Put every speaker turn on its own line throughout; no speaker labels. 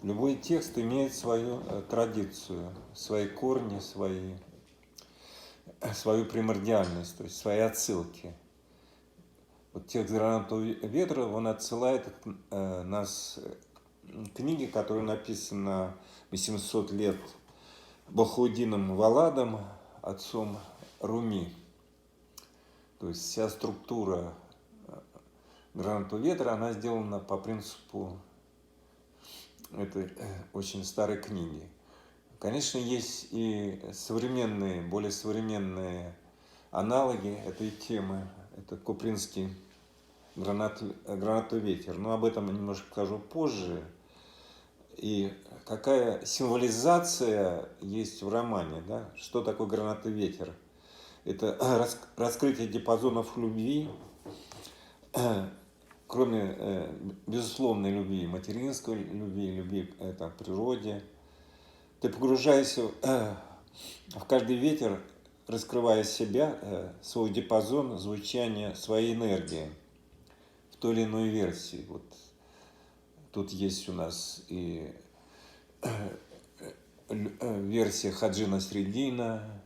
Любой текст имеет свою традицию, свои корни, свою примордиальность, то есть свои отсылки. Вот текст «Гранатового ветра», он отсылает нас к книге, которая написана 800 лет Бахаудином Валадом, отцом Руми. То есть вся структура «Гранатового ветра», она сделана по принципу этой очень старой книги. Конечно, есть и современные, более современные аналоги этой темы. Это купринский «Гранатовый ветер». Но об этом я немножко скажу позже. И какая символизация есть в романе, да? Что такое «Гранатовый ветер»? Это раскрытие диапазонов любви, кроме безусловной любви, материнской любви, любви к природе. Ты погружаешься в каждый ветер, раскрывая себя, свой диапазон звучания, своей энергии в той или иной версии. Вот тут есть у нас и версия Хаджи Насреддина,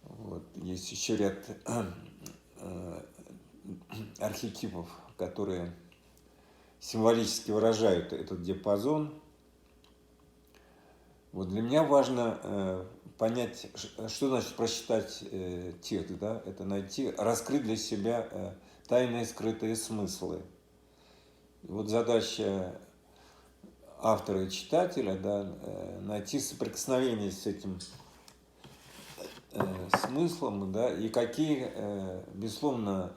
вот, есть еще ряд архетипов, которые символически выражают этот диапазон. Вот для меня важно понять, что значит прочитать текст, да? Это найти, раскрыть для себя тайные скрытые смыслы. И вот задача автора и читателя, да, найти соприкосновение с этим смыслом, да, и какие, безусловно,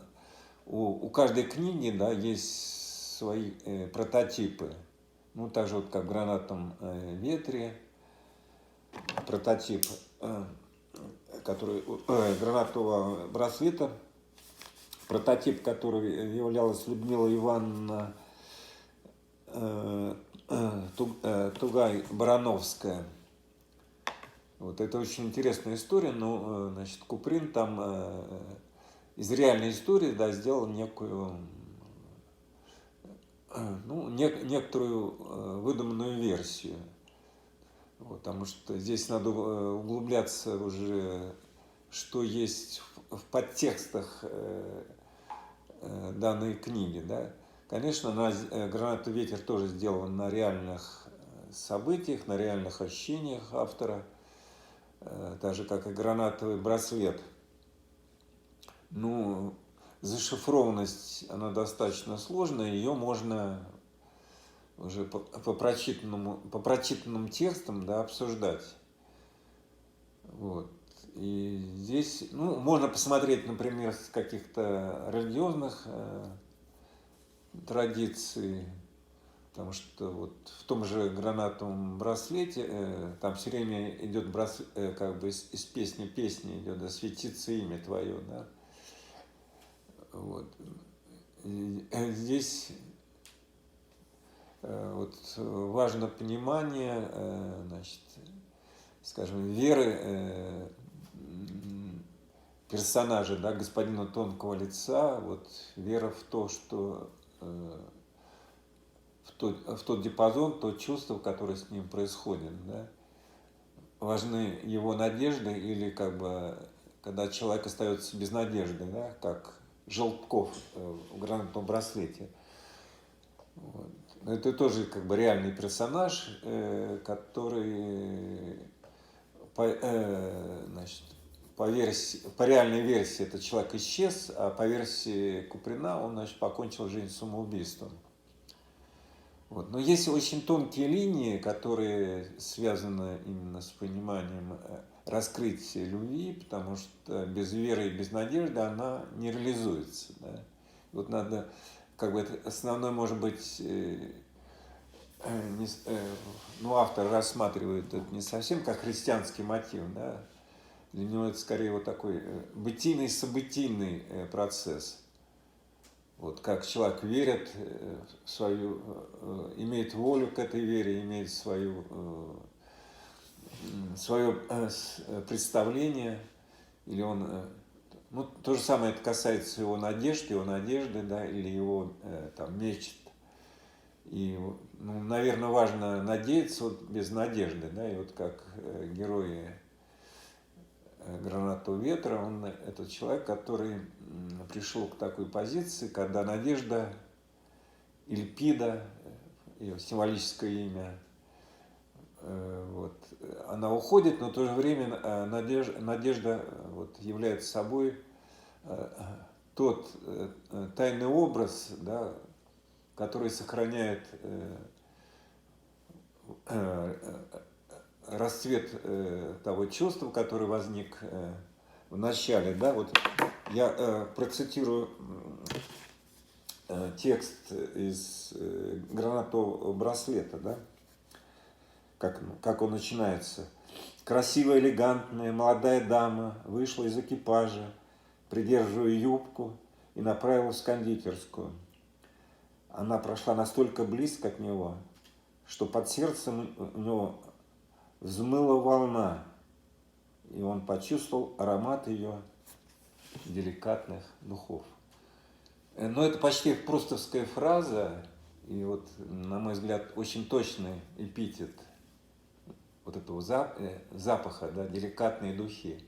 у каждой книги, да, есть свои прототипы. Ну, так же вот как в «Гранатовом ветре», прототип гранатового браслета, прототип, который являлась Людмила Ивановна Тугай-Барановская. Вот это очень интересная история, но, значит, Куприн там из реальной истории, да, сделал некую, некоторую выдуманную версию. Вот, потому что здесь надо углубляться уже, что есть в подтекстах данной книги, да. Конечно, «Гранатовый ветер» тоже сделан на реальных событиях, на реальных ощущениях автора, так же, как и «Гранатовый браслет». Ну, зашифрованность, она достаточно сложная, ее можно уже по прочитанным текстам, да, обсуждать. Вот. И здесь, можно посмотреть, например, с каких-то религиозных традиций, потому что вот в том же «Гранатовом браслете» там все время идет как бы из песни идет, да, «Светится имя Твое», да. Вот. И здесь вот важно понимание, значит, скажем, веры персонажа, да, господина тонкого лица, вот вера в то, что в тот диапазон, то чувство, которое с ним происходит, да. Важны его надежды или как бы, когда человек остается без надежды, да, как Желтков в «Гранатовом браслете». Вот. Это тоже как бы реальный персонаж, который значит, по реальной версии этот человек исчез, а по версии Куприна он, значит, покончил жизнь самоубийством. Вот. Но есть очень тонкие линии, которые связаны именно с пониманием раскрытия любви, потому что без веры и без надежды она не реализуется. Да? Вот надо, как бы, это основной, может быть, автор рассматривает это не совсем как христианский мотив, да? Для него это скорее вот такой бытийный, событийный процесс. Вот как человек верит в свою, имеет волю к этой вере, имеет свое представление, или он, то же самое это касается его надежды, да, или его там мечт. И, ну, наверное, важно надеяться вот без надежды, да, и вот как герои «Гранатового ветра», он этот человек, который пришел к такой позиции, когда надежда, Ильпида, ее символическое имя, вот, она уходит, но в то же время надежда вот, является собой тот тайный образ, да, который сохраняет расцвет того чувства, который возник в начале. Да, вот я процитирую текст из «Гранатового браслета», да, как он начинается. «Красивая, элегантная, молодая дама вышла из экипажа, придерживая юбку, и направилась в кондитерскую. Она прошла настолько близко от него, что под сердцем у него взмыла волна, и он почувствовал аромат ее деликатных духов». Но это почти прустовская фраза, и вот, на мой взгляд, очень точный эпитет вот этого запаха, да, деликатные духи.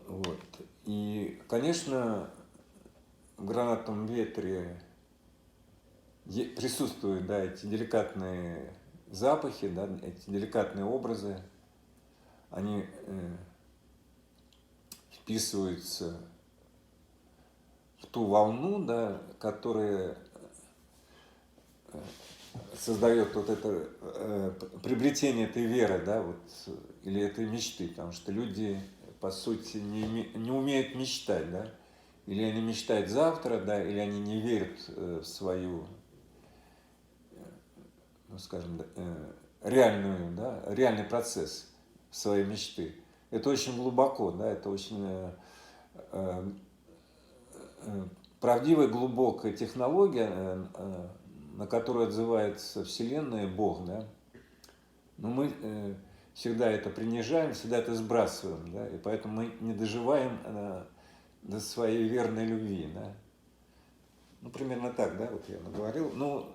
Вот. И, конечно, в «Гранатовом ветре» присутствуют, да, эти деликатные запахи, да, эти деликатные образы, они вписываются в ту волну, да, которая создает вот это приобретение этой веры, да, вот, или этой мечты, потому что люди, по сути, не умеют мечтать, да, или они мечтают завтра, да, или они не верят в свою, ну, скажем, реальную, да, реальный процесс своей мечты. Это очень глубоко, да, это очень правдивая, глубокая технология, на которую отзывается Вселенная, Бог, да. Но мы всегда это принижаем, всегда это сбрасываем, да, и поэтому мы не доживаем до своей верной любви, да. Ну, примерно так, да, вот я наговорил. Ну,